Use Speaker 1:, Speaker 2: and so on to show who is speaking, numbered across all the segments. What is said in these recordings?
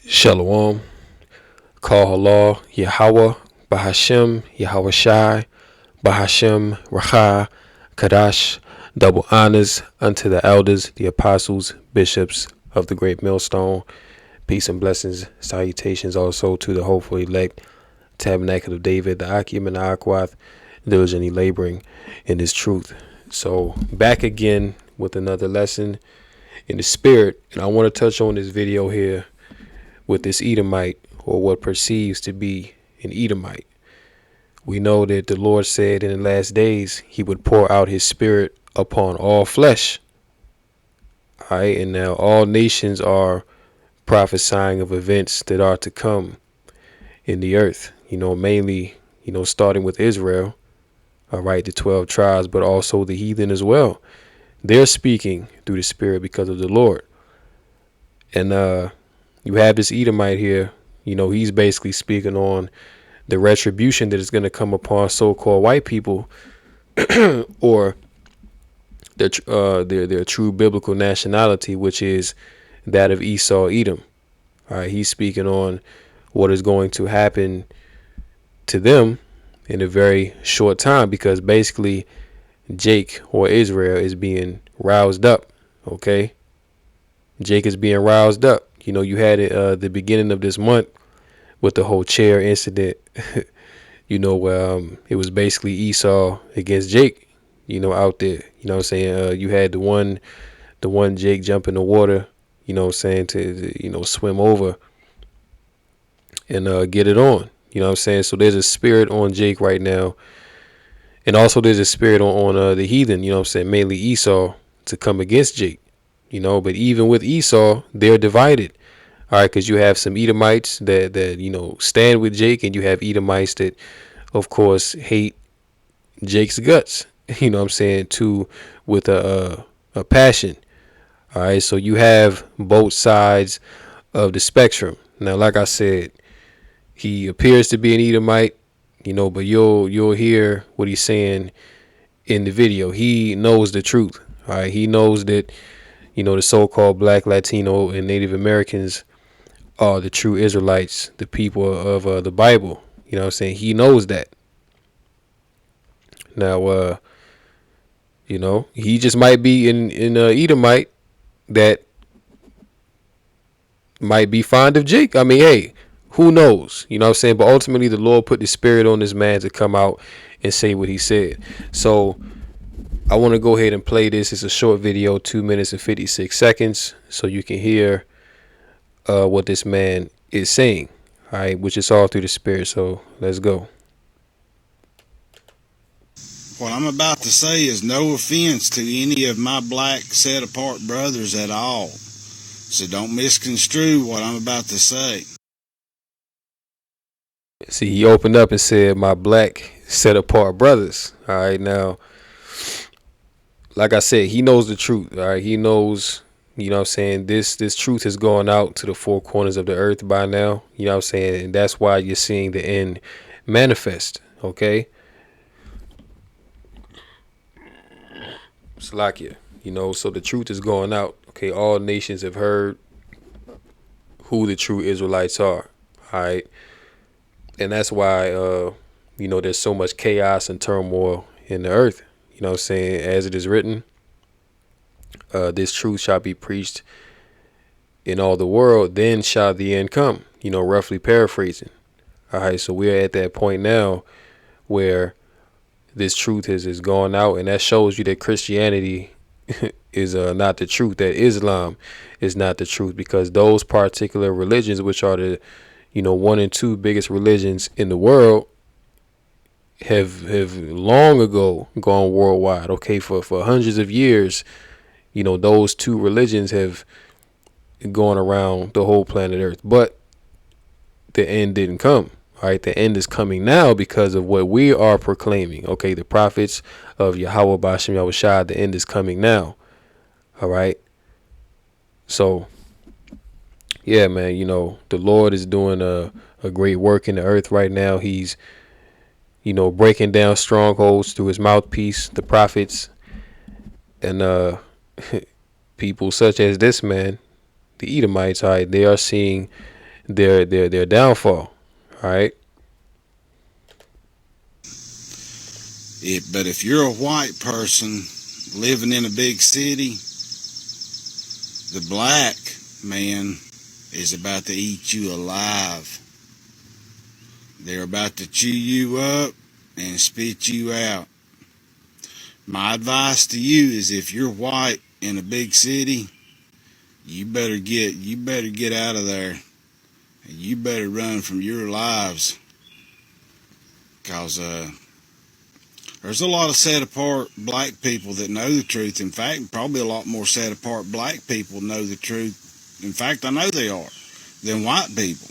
Speaker 1: Shalom, Kal Yahweh, Bahashem, Yahweh Shai, Bahashem, Racha, Kadash, double honors unto the elders, the apostles, bishops of the great millstone. Peace and blessings, salutations also to the hopeful elect, Tabernacle of David, the Akim and the Akwath, diligently laboring in this truth. So back again with another lesson in the spirit, and I want to touch on this video here with this Edomite, or what perceives to be an Edomite. We know that the Lord said in the last days he would pour out his spirit upon all flesh. All right, and now all nations are prophesying of events that are to come in the earth. Mainly, starting with Israel. All right, the 12 tribes, but also the heathen as well. They're speaking through the spirit because of the Lord. And you have this Edomite here. He's basically speaking on the retribution that is going to come upon so-called white people or their true biblical nationality, which is that of Esau, Edom. All right, he's speaking on what is going to happen to them in a very short time, because basically Jake, or Israel, is being roused up. Okay, Jake is being roused up. You had it the beginning of this month with the whole chair incident. Where it was basically Esau against Jake. Out there. What I'm saying? You had the one Jake jump in the water. To swim over and get it on. What I'm saying? So there's a spirit on Jake right now, and also there's a spirit on the heathen. What I'm saying? Mainly Esau, to come against Jake. But even with Esau, they're divided. All right, because you have some Edomites that stand with Jake, and you have Edomites that, of course, hate Jake's guts. What I'm saying? With a passion. All right, so you have both sides of the spectrum. Now, like I said, he appears to be an Edomite, but you'll hear what he's saying in the video. He knows the truth. All right, he knows that the so-called Black, Latino, and Native Americans are the true Israelites, the people of the Bible. What I'm saying? He knows that. Now, he just might be in Edomite that might be fond of Jake. I mean, hey, who knows? What I'm saying? But ultimately, the Lord put the spirit on this man to come out and say what he said. So I want to go ahead and play this. It's a short video, 2 minutes and 56 seconds, so you can hear what this man is saying, all right, which is all through the spirit. So let's go.
Speaker 2: What I'm about to say is no offense to any of my black set-apart brothers at all, so don't misconstrue what I'm about to say.
Speaker 1: See, he opened up and said, my black set-apart brothers. All right, now, like I said, he knows the truth. All right, he knows. What I'm saying? This truth has gone out to the four corners of the earth by now. What I'm saying? And that's why you're seeing the end manifest. Okay. Slakia. So the truth is going out. Okay. All nations have heard who the true Israelites are. All right. And that's why, there's so much chaos and turmoil in the earth. What I'm saying? As it is written, this truth shall be preached in all the world, then shall the end come, roughly paraphrasing. All right, so we're at that point now where this truth has gone out, and that shows you that Christianity is not the truth, that Islam is not the truth, because those particular religions, which are the 1 and 2 biggest religions in the world, have long ago gone worldwide. Okay, for hundreds of years, those two religions have gone around the whole planet Earth, but the end didn't come. All right, the end is coming now because of what we are proclaiming. Okay, the prophets of Yahweh Bashem Yahweh Shai, the end is coming now. All right, so yeah, man, the Lord is doing a great work in the earth right now. He's breaking down strongholds through his mouthpiece, the prophets, and people such as this man, the Edomites. All right, they are seeing their downfall. All right.
Speaker 2: But if you're a white person living in a big city, the black man is about to eat you alive. They're about to chew you up and spit you out. My advice to you is, if you're white in a big city, you better get out of there. You better run from your lives, because there's a lot of set apart black people that know the truth. In fact, probably a lot more set apart black people know the truth. In fact, I know they are, than white people.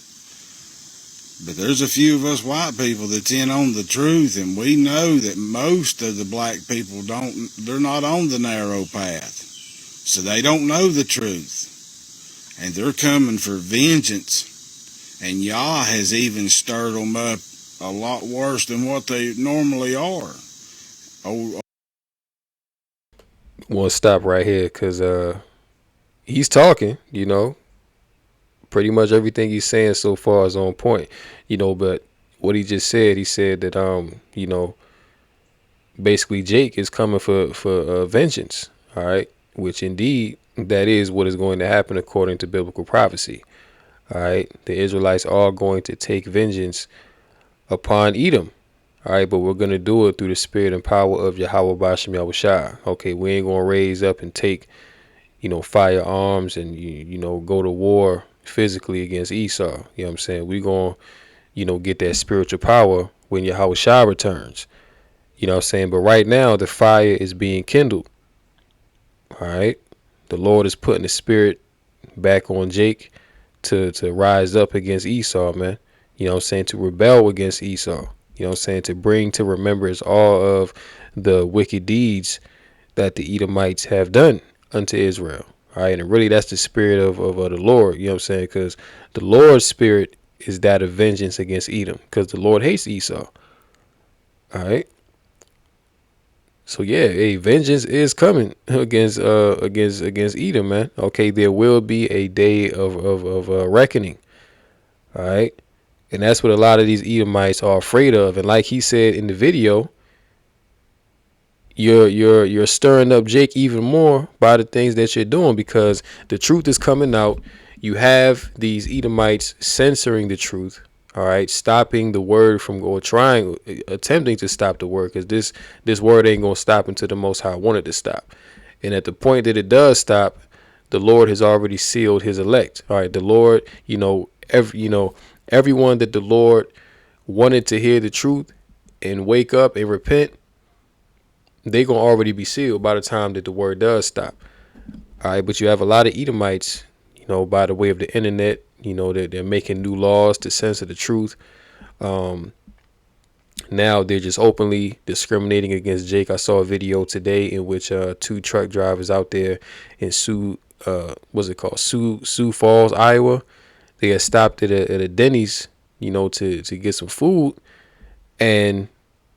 Speaker 2: But there's a few of us white people that's in on the truth, and we know that most of the black people they're not on the narrow path. So they don't know the truth. And they're coming for vengeance. And Yah has even stirred them up a lot worse than what they normally are.
Speaker 1: We'll stop right here because he's talking, pretty much everything he's saying so far is on point, but what he just said, he said that, basically Jake is coming for vengeance. All right. Which indeed, that is what is going to happen according to biblical prophecy. All right. The Israelites are going to take vengeance upon Edom. All right. But we're going to do it through the spirit and power of Yahweh Bashem Yahushua. Okay. We ain't going to raise up and take, firearms and, go to war physically against Esau. You know what I'm saying? We're going to, get that spiritual power when Yahushua returns. You know what I'm saying? But right now, the fire is being kindled. All right. The Lord is putting the spirit back on Jake to rise up against Esau, man. You know what I'm saying? To rebel against Esau. You know what I'm saying? To bring to remembrance all of the wicked deeds that the Edomites have done unto Israel. All right. And really, that's the spirit of the Lord. You know what I'm saying? Because the Lord's spirit is that of vengeance against Edom, because the Lord hates Esau. All right. So yeah, vengeance is coming against Edom, man. Okay, there will be a day of reckoning. All right, and that's what a lot of these Edomites are afraid of. And like he said in the video, you're stirring up Jake even more by the things that you're doing, because the truth is coming out. You have these Edomites censoring the truth. All right, stopping the word from attempting to stop the word, because this word ain't gonna stop until the Most High wanted to stop. And at the point that it does stop, the Lord has already sealed His elect. All right, the Lord, everyone that the Lord wanted to hear the truth and wake up and repent, they gonna already be sealed by the time that the word does stop. All right, but you have a lot of Edomites, by the way of the internet. They're making new laws to censor the truth. Now they're just openly discriminating against Jake. I saw a video today in which two truck drivers out there in Sioux Falls, Iowa. They had stopped at a Denny's, to get some food, and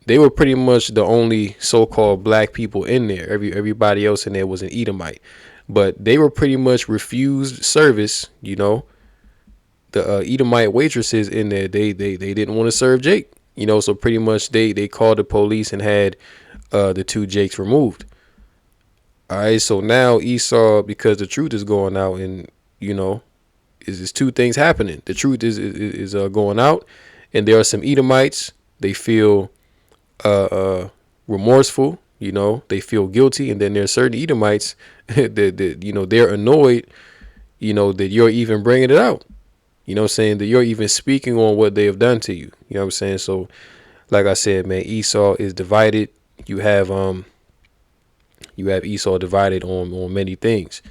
Speaker 1: they were pretty much the only so-called black people in there. Everybody else in there was an Edomite, but they were pretty much refused service. The Edomite waitresses in there, they didn't want to serve Jake, so pretty much they called the police and had the two Jakes removed. All right, so now Esau, because the truth is going out, and is two things happening. The truth is going out, and there are some Edomites. They feel remorseful, they feel guilty, and then there are certain Edomites that they're annoyed, that you're even bringing it out. Saying that you're even speaking on what they have done to you. You know what I'm saying? So, like I said, man, Esau is divided. You have Esau divided on many things.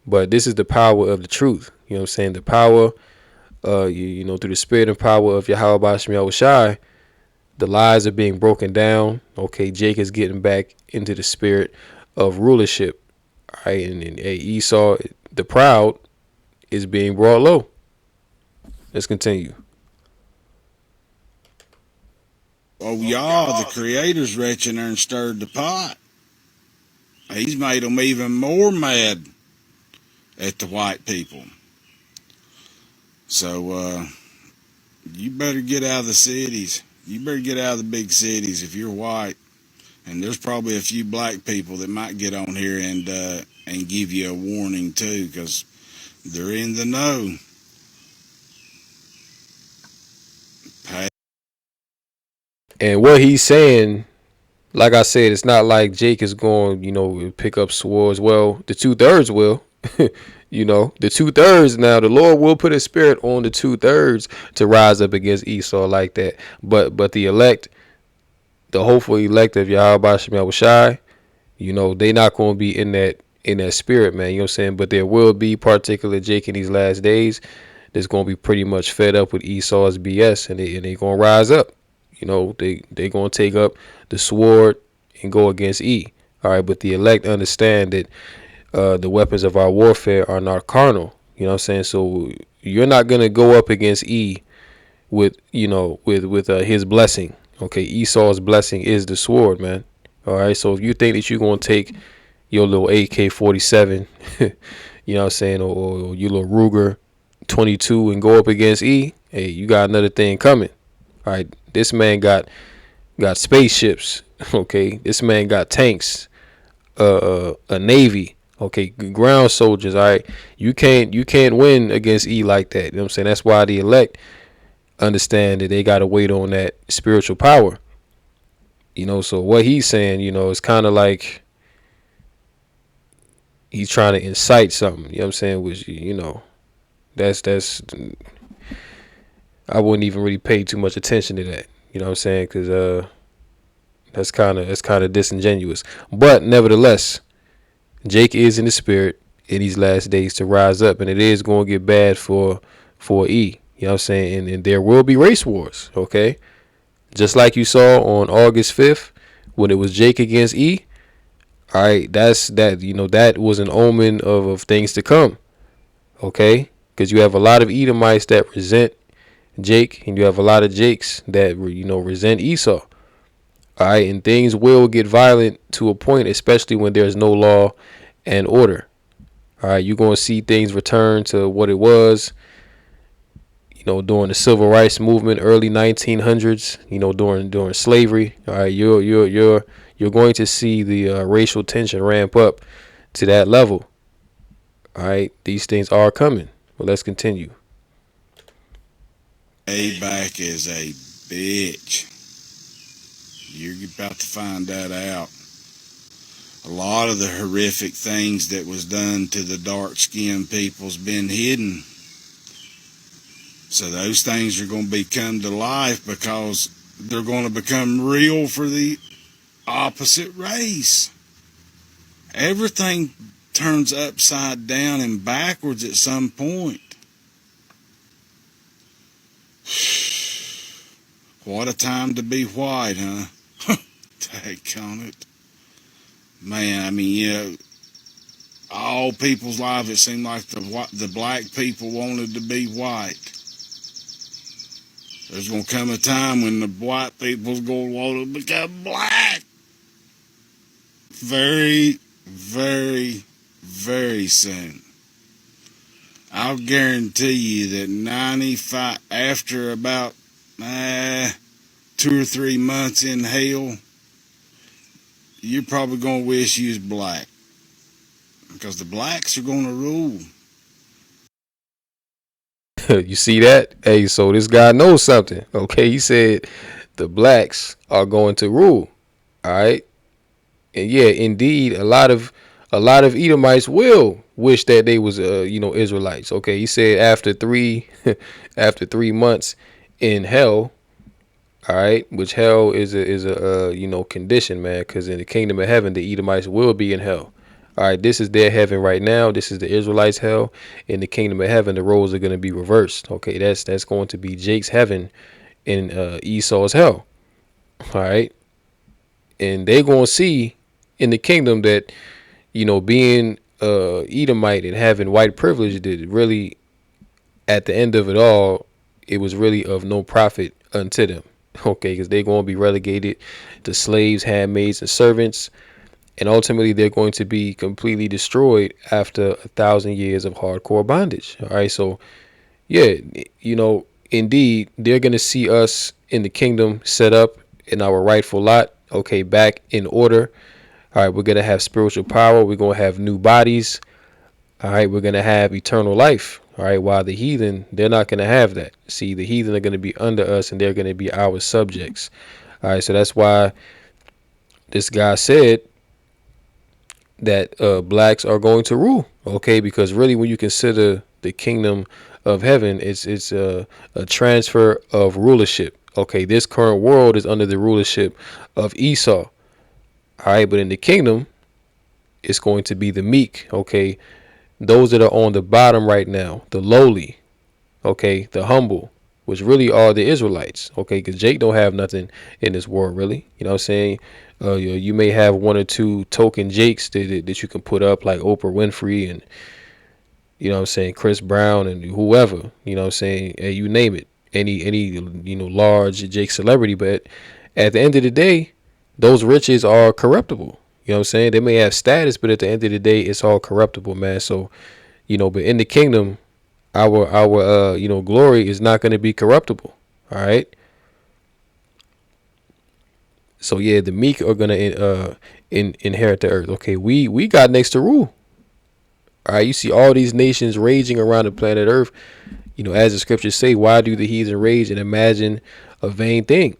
Speaker 1: But this is the power of the truth. You know what I'm saying? The power, through the spirit and power of Yahweh Bashem Yahushai, the lies are being broken down. Okay, Jake is getting back into the spirit of rulership. All right, and Esau, the proud, is being brought low. Let's continue.
Speaker 2: Oh, Yah, the Creator's reaching there and stirred the pot. He's made them even more mad at the white people. So you better get out of the cities. You better get out of the big cities if you're white. And there's probably a few black people that might get on here and give you a warning too, because they're in the know.
Speaker 1: And what he's saying, like I said, it's not like Jake is going, pick up swords. Well, the 2/3 will. The 2/3 now, the Lord will put a spirit on the 2/3 to rise up against Esau like that. But the elect, the hopeful elect of Yahweh Shem Shai, they not going to be in that spirit, man. You know what I'm saying? But there will be particular Jake in these last days that's going to be pretty much fed up with Esau's BS, and they going to rise up. They going to take up the sword and go against E. All right, but the elect understand that the weapons of our warfare are not carnal. You know what I'm saying? So you're not going to go up against E with his blessing. Okay, Esau's blessing is the sword, man. All right, so if you think that you're going to take your little AK-47, you know what I'm saying, or your little Ruger 22 and go up against E, hey, you got another thing coming. All right, this man got spaceships. Okay, this man got tanks, a navy. Okay, ground soldiers. All right, you can't win against E like that. You know what I'm saying? That's why the elect understand that they got to wait on that spiritual power. So what he's saying, is kind of like he's trying to incite something. You know what I'm saying? Which that's I wouldn't even really pay too much attention to that. You know what I'm saying? Because that's kind of disingenuous. But nevertheless, Jake is in the spirit in these last days to rise up, and it is going to get bad for E. You know what I'm saying? And there will be race wars. Okay, just like you saw on August 5th when it was Jake against E. All right, that was an omen of things to come. Okay, because you have a lot of Edomites that resent Jake, and you have a lot of Jakes that resent Esau. All right, and things will get violent to a point, especially when there's no law and order. All right, you're going to see things return to what it was, during the civil rights movement, early 1900s, during slavery. All right, you're going to see the racial tension ramp up to that level. All right, these things are coming. Well, let's continue.
Speaker 2: Back is a bitch. You're about to find that out. A lot of the horrific things that was done to the dark-skinned people's been hidden. So those things are going to come to life because they're going to become real for the opposite race. Everything turns upside down and backwards at some point. What a time to be white, huh? Take on it. Man, I mean, all people's lives, it seemed like the black people wanted to be white. There's going to come a time when the white people's going to want to become black. Very, very, very soon. I'll guarantee you that 95, after about 2 or 3 months in hell, you're probably going to wish you was black. Because the blacks are going to rule.
Speaker 1: You see that? Hey, so this guy knows something. Okay, he said the blacks are going to rule. All right, and yeah, indeed, a lot of Edomites will wish that they was Israelites. Okay, he said after 3 after 3 months in hell. All right, which hell is a condition, man, because in the kingdom of heaven the Edomites will be in hell. All right, this is their heaven right now. This is the Israelites' hell. In the kingdom of heaven, the roles are going to be reversed. Okay, that's going to be Jake's heaven and Esau's hell. All right, and they're going to see in the kingdom that being Edomite and having white privilege, that really at the end of it all, it was really of no profit unto them. Okay, because they're going to be relegated to slaves, handmaids, and servants. And ultimately, they're going to be completely destroyed after 1,000 years of hardcore bondage. All right, so Yeah, indeed, they're going to see us in the kingdom set up in our rightful lot, okay, back in order. All right, we're going to have spiritual power. We're going to have new bodies. All right, we're going to have eternal life. All right, while the heathen, they're not going to have that. See, the heathen are going to be under us and they're going to be our subjects. All right, so that's why this guy said that blacks are going to rule, okay, because really when you consider the kingdom of heaven, it's a transfer of rulership. Okay, this current world is under the rulership of Esau. All right, but in the kingdom, it's going to be the meek. Okay, those that are on the bottom right now, the lowly, okay, the humble, which really are the Israelites, okay, because Jake don't have nothing in this world, really. You know what I'm saying? You may have one or two token Jakes that you can put up, like Oprah Winfrey and, you know what I'm saying, Chris Brown and whoever, you know what I'm saying, you name it, any large Jake celebrity. But at the end of the day, those riches are corruptible. You know what I'm saying? They may have status, but at the end of the day, it's all corruptible, man. So, but in the kingdom, our glory is not going to be corruptible. All right. So yeah, the meek are going to inherit the earth. Okay, we got next to rule. All right, you see all these nations raging around the planet Earth. As the scriptures say, why do the heathen rage and imagine a vain thing?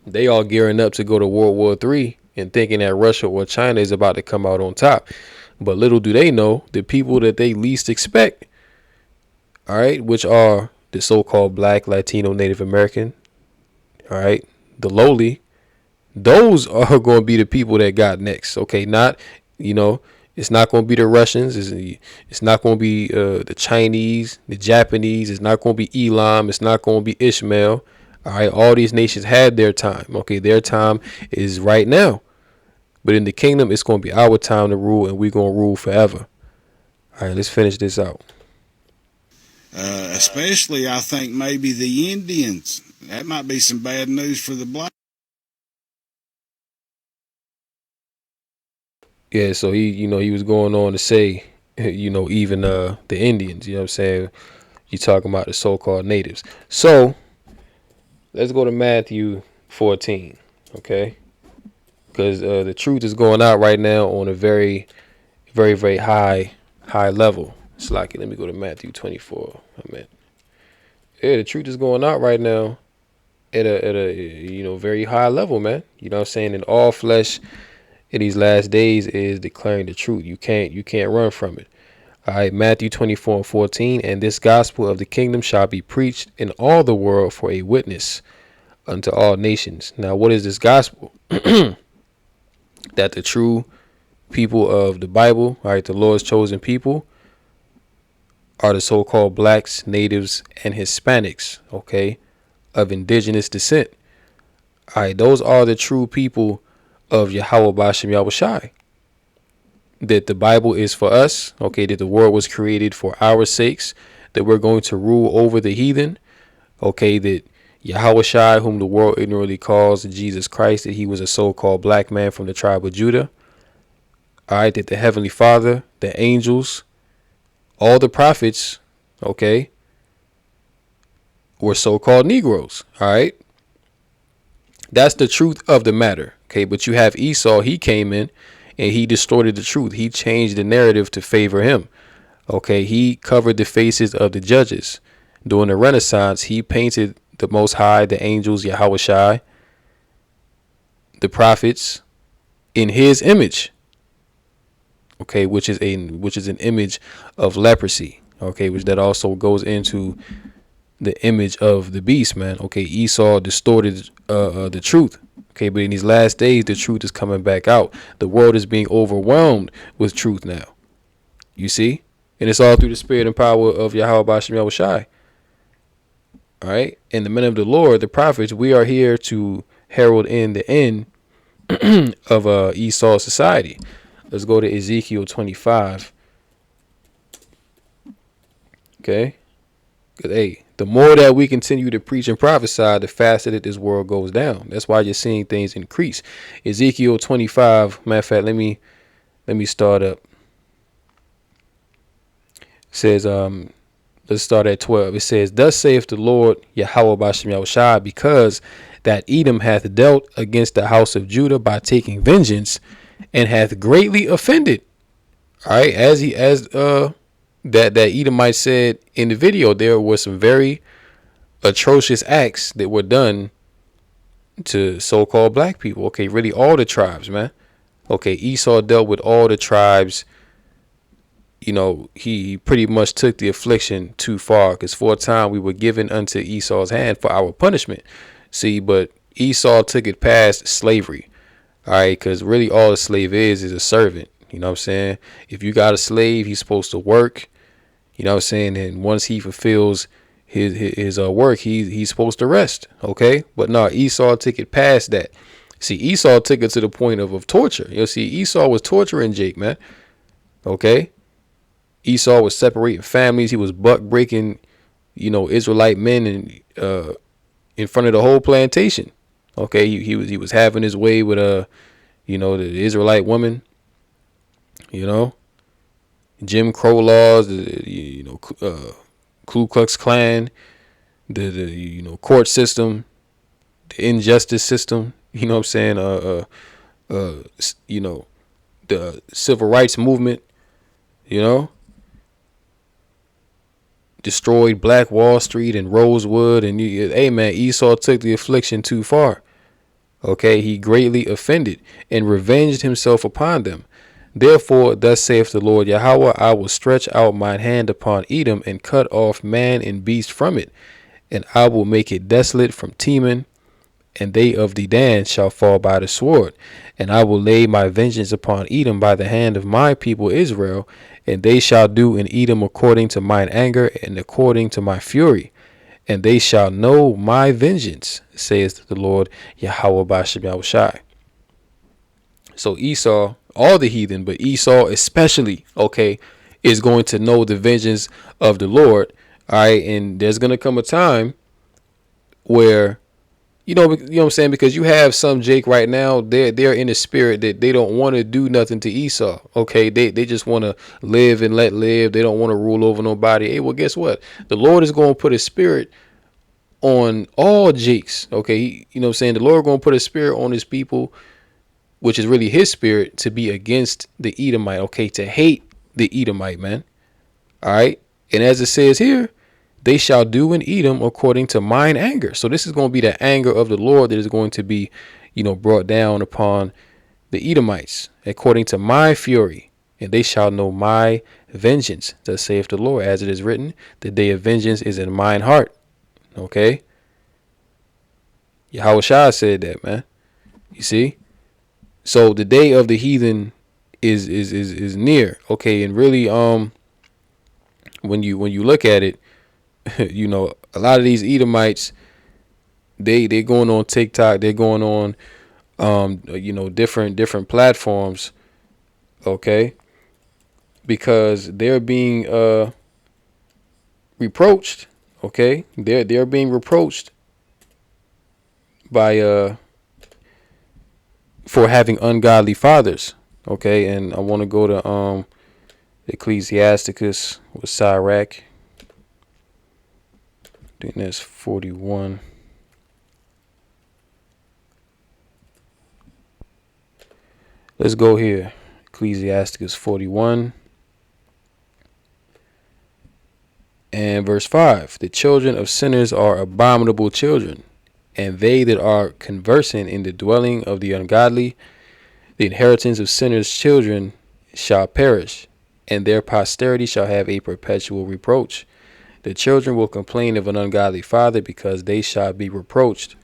Speaker 1: They all gearing up to go to World War III and thinking that Russia or China is about to come out on top. But little do they know, the people that they least expect, all right, which are the so-called black, Latino, Native American, all right, the lowly, those are going to be the people that got next. Okay, not, it's not going to be the Russians. It's not going to be the Chinese, the Japanese. It's not going to be Elam. It's not going to be Ishmael. All right, all these nations had their time. Okay, their time is right now. But in the kingdom, it's going to be our time to rule, and we're going to rule forever. All right, let's finish this out.
Speaker 2: Especially, I think, maybe the Indians. That might be some bad news for the black.
Speaker 1: Yeah, so he was going on to say, even the Indians, you know what I'm saying? You talking about the so-called natives. So let's go to Matthew 14, okay? Because the truth is going out right now on a very, very, very high level. It's like, let me go to Matthew 24. The truth is going out right now at a very high level, man. You know what I'm saying? And all flesh in these last days is declaring the truth. You can't run from it. All right, Matthew 24:14, and this gospel of the kingdom shall be preached in all the world for a witness unto all nations. Now, what is this gospel? That the true people of the Bible, all right, the Lord's chosen people, are the so-called blacks, natives, and Hispanics, okay, of indigenous descent. All right, those are the true people of Yahweh Bashem Yahushai. That the Bible is for us, okay, that the world was created for our sakes, that we're going to rule over the heathen, okay, that Yahushai, whom the world ignorantly calls Jesus Christ, that he was a so-called black man from the tribe of Judah. All right, that the Heavenly Father, the angels, all the prophets, okay, were so-called Negroes. All right. That's the truth of the matter. Okay, but you have Esau. He came in and he distorted the truth. He changed the narrative to favor him. Okay, he covered the faces of the judges. During the Renaissance, he painted the Most High, the angels, Yahushai, the prophets in his image. Okay, which is an image of leprosy. Okay, which that also goes into the image of the beast, man. Okay, Esau distorted the truth. Okay, but in these last days, the truth is coming back out. The world is being overwhelmed with truth now. You see? And it's all through the spirit and power of Yahweh Bashem Yahushai. All right? And the men of the Lord, the prophets, we are here to herald in the end of Esau's society. Let's go to Ezekiel 25. Okay? Because, hey, the more that we continue to preach and prophesy, the faster that this world goes down. That's why you're seeing things increase. Ezekiel 25. Matter of fact, let me start up. It says, Let's start at 12. It says, "Thus saith the Lord Yahweh Bashem Yahushai, because that Edom hath dealt against the house of Judah by taking vengeance, and hath greatly offended." All right, that Edomite said in the video, there were some very atrocious acts that were done to so-called black people. Okay, really all the tribes, man. Okay, Esau dealt with all the tribes. You know, he pretty much took the affliction too far, because for a time we were given unto Esau's hand for our punishment. See, but Esau took it past slavery. All right, because really all a slave is a servant. You know what I'm saying? If you got a slave, he's supposed to work. You know what I'm saying? And once he fulfills his work, he's supposed to rest. Okay, but no, Esau took it past that. See, Esau took it to the point of torture. You know, see, Esau was torturing Jake, man. Okay, Esau was separating families. He was buck breaking, you know, Israelite men and in front of the whole plantation. Okay, he was having his way with you know, the Israelite woman. You know, Jim Crow laws, you know, Ku Klux Klan, the you know, court system, the injustice system. You know what I'm saying? You know, the civil rights movement. You know, destroyed Black Wall Street and Rosewood, and hey man, Esau took the affliction too far. Okay, he greatly offended and revenged himself upon them. Therefore, thus saith the Lord Yahweh, I will stretch out mine hand upon Edom and cut off man and beast from it, and I will make it desolate from Teman, and they of Dedan shall fall by the sword. And I will lay my vengeance upon Edom by the hand of my people Israel, and they shall do in Edom according to mine anger and according to my fury. And they shall know my vengeance, says the Lord Yahweh Bashem Yahushai. So Esau, all the heathen, but Esau especially, okay, is going to know the vengeance of the Lord. All right, and there's gonna come a time where, you know what I'm saying, because you have some Jake right now, they're in the spirit that they don't want to do nothing to Esau. Okay, they just want to live and let live. They don't want to rule over nobody. Hey, well, guess what? The Lord is going to put a spirit on all Jakes. Okay, you know what I'm saying? The Lord going to put a spirit on his people, which is really his spirit, to be against the Edomite. Okay, to hate the Edomite, man. All right, and as it says here, they shall do in Edom according to mine anger. So this is going to be the anger of the Lord that is going to be, you know, brought down upon the Edomites according to my fury. And they shall know my vengeance, thus saith the Lord, as it is written, the day of vengeance is in mine heart. Okay. Yahushua said that, man. You see? So the day of the heathen is near. Okay. And really, when you look at it, you know, a lot of these Edomites, they're going on TikTok, they're going on you know, different platforms, okay, because they're being reproached, okay, they're being reproached by for having ungodly fathers, okay. And I want to go to Ecclesiasticus with Sirach. I think that's 41. Let's go here. Ecclesiasticus 41 and verse 5. The children of sinners are abominable children, and they that are conversant in the dwelling of the ungodly, the inheritance of sinners' children shall perish, and their posterity shall have a perpetual reproach. The children will complain of an ungodly father, because they shall be reproached.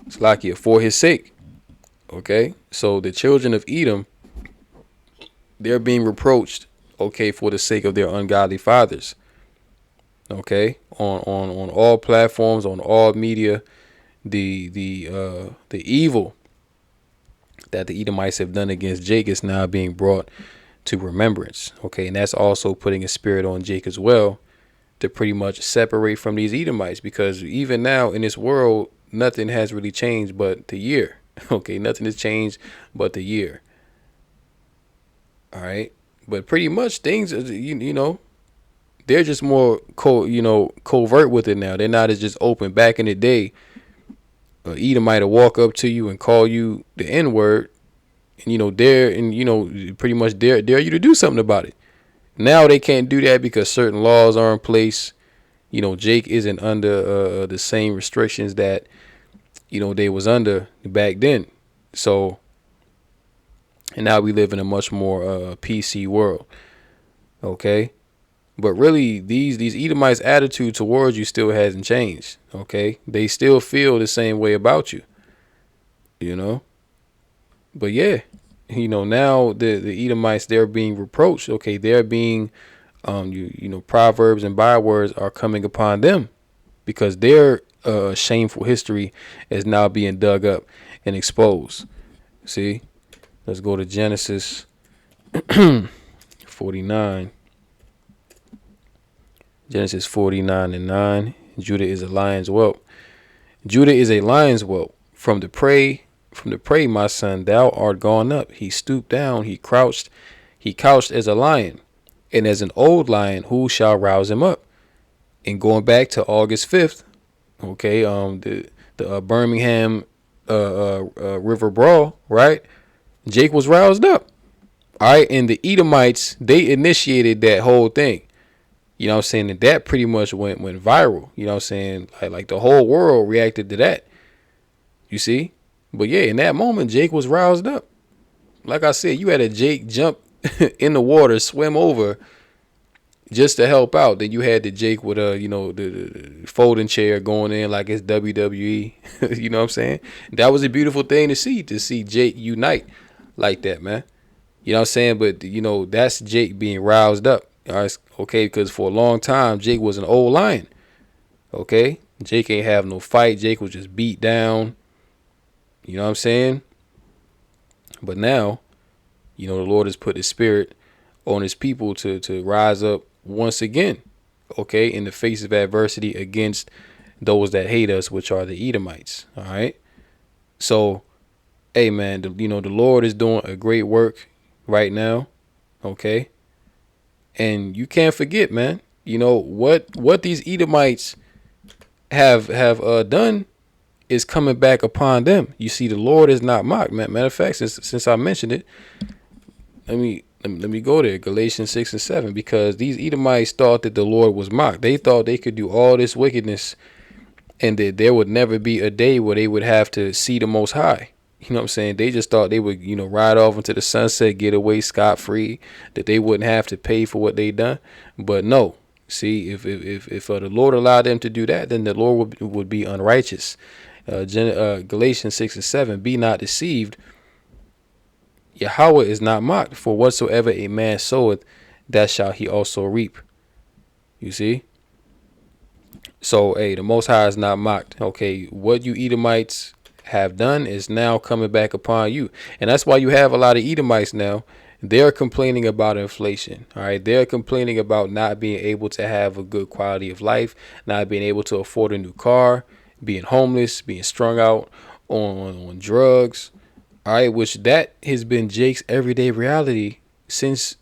Speaker 1: It's like it for his sake. Okay, so the children of Edom, they're being reproached, okay, for the sake of their ungodly fathers. Okay, on all platforms, on all media, the evil that the Edomites have done against Jake is now being brought to remembrance. Okay, and that's also putting a spirit on Jake as well, to pretty much separate from these Edomites, because even now in this world, nothing has really changed but the year. Okay, nothing has changed but the year. All right, but pretty much things, you know, they're just more covert with it now. They're not as just open. Back in the day, a Edomite will walk up to you and call you the N word, and pretty much dare you to do something about it. Now they can't do that because certain laws are in place. Jake isn't under the same restrictions that they was under back then. So, and now we live in a much more PC world. Okay, but really these Edomites' attitude towards you still hasn't changed. Okay, they still feel the same way about you. But yeah, now the Edomites, they're being reproached. Okay, they're being proverbs and bywords are coming upon them because their shameful history is now being dug up and exposed. See, let's go to Genesis 49. Genesis 49:9. Judah is a lion's whelp. Judah is a lion's whelp. From the prey, my son, thou art gone up. He stooped down, he couched as a lion, and as an old lion, who shall rouse him up? And going back to August 5th, okay, the Birmingham River Brawl, right? Jake was roused up. All right, and the Edomites, they initiated that whole thing. You know what I'm saying? And that pretty much went viral. You know what I'm saying? Like the whole world reacted to that. You see? But yeah, in that moment, Jake was roused up. Like I said, you had a Jake jump in the water, swim over just to help out. Then you had the Jake with the folding chair going in like it's WWE. You know what I'm saying? That was a beautiful thing to see Jake unite like that, man. You know what I'm saying? But that's Jake being roused up. All right, okay, because for a long time Jake was an old lion. Okay, Jake ain't have no fight. Jake was just beat down. You know what I'm saying? But now, the Lord has put his spirit on his people to rise up once again, okay, in the face of adversity against those that hate us, which are the Edomites. All right. So, hey, man, the Lord is doing a great work right now. Okay. And you can't forget, man, what these Edomites have done is coming back upon them. You see, the Lord is not mocked, man. Matter of fact, since I mentioned it, let me go there, Galatians 6:7, because these Edomites thought that the Lord was mocked. They thought they could do all this wickedness and that there would never be a day where they would have to see the Most High. You know what I'm saying? They just thought they would, ride off into the sunset, get away scot-free, that they wouldn't have to pay for what they done. But no, see, if the Lord allowed them to do that, then the Lord would be unrighteous. Galatians 6:7, be not deceived. Yahweh is not mocked, for whatsoever a man soweth, that shall he also reap. You see? So, hey, the Most High is not mocked. Okay, what you Edomites have done is now coming back upon you. And that's why you have a lot of Edomites now. They're complaining about inflation. All right. They're complaining about not being able to have a good quality of life, not being able to afford a new car, being homeless, being strung out on drugs. All right. Which that has been Jake's everyday reality since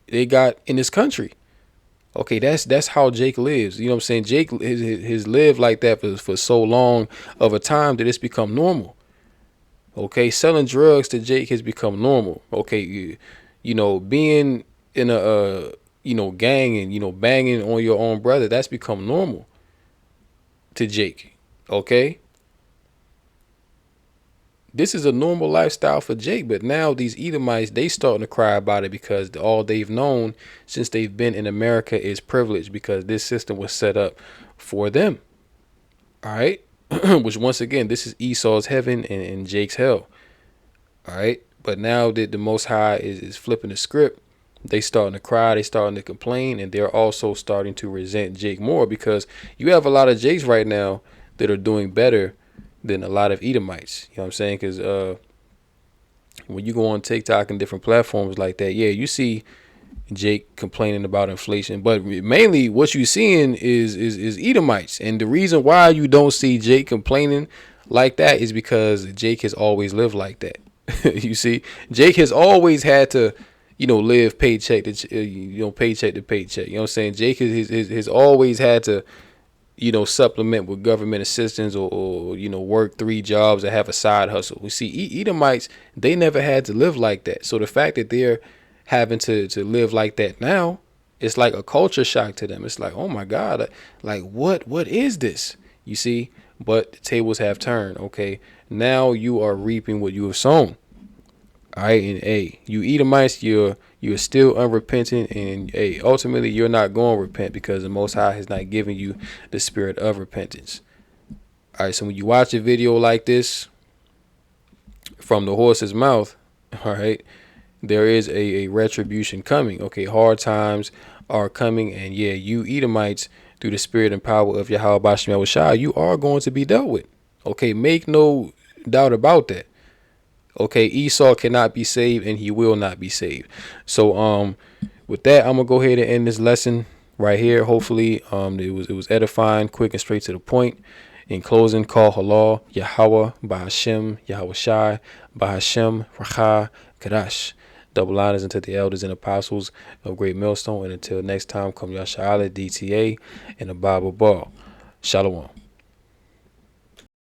Speaker 1: they got in this country. Okay, that's how Jake lives. You know what I'm saying? Jake has lived like that for so long of a time that it's become normal. Okay, selling drugs to Jake has become normal. Okay, being in a gang and banging on your own brother, that's become normal to Jake. Okay, this is a normal lifestyle for Jake, but now these Edomites, they starting to cry about it because all they've known since they've been in America is privilege, because this system was set up for them. All right. Which, once again, this is Esau's heaven and Jake's hell. All right. But now that the Most High is flipping the script, they starting to cry, they starting to complain, and they're also starting to resent Jake more, because you have a lot of Jakes right now that are doing better than a lot of Edomites. You know what I'm saying? Because when you go on TikTok and different platforms like that, yeah, you see Jake complaining about inflation, but mainly what you're seeing is Edomites. And the reason why you don't see Jake complaining like that is because Jake has always lived like that. You see, Jake has always had to, live paycheck to paycheck to paycheck. You know what I'm saying? Jake has always had to, supplement with government assistance or work 3 jobs and have a side hustle. We see Edomites, they never had to live like that. So the fact that they're having to live like that now, it's like a culture shock to them. It's like, oh my God, like what is this? You see? But the tables have turned. Okay, now you are reaping what you have sown. All right, and hey, you Edomites, you're still unrepentant, and hey, ultimately you're not going to repent because the Most High has not given you the spirit of repentance. All right, so when you watch a video like this from the horse's mouth, all right, there is a retribution coming. Okay, hard times are coming, and yeah, you Edomites, through the spirit and power of Yahweh Bashem Yahushua, you are going to be dealt with. Okay, make no doubt about that. Okay, Esau cannot be saved and he will not be saved. So with that, I'm gonna go ahead and end this lesson right here. Hopefully it was edifying, quick and straight to the point. In closing, call halal Yahweh Bahashem Yahweh Shai Bahashem Racha Kadash. Double honors unto the elders and apostles of Great Millstone, and until next time, come Yasha'Allah DTA and the Bible Ball. Shalom.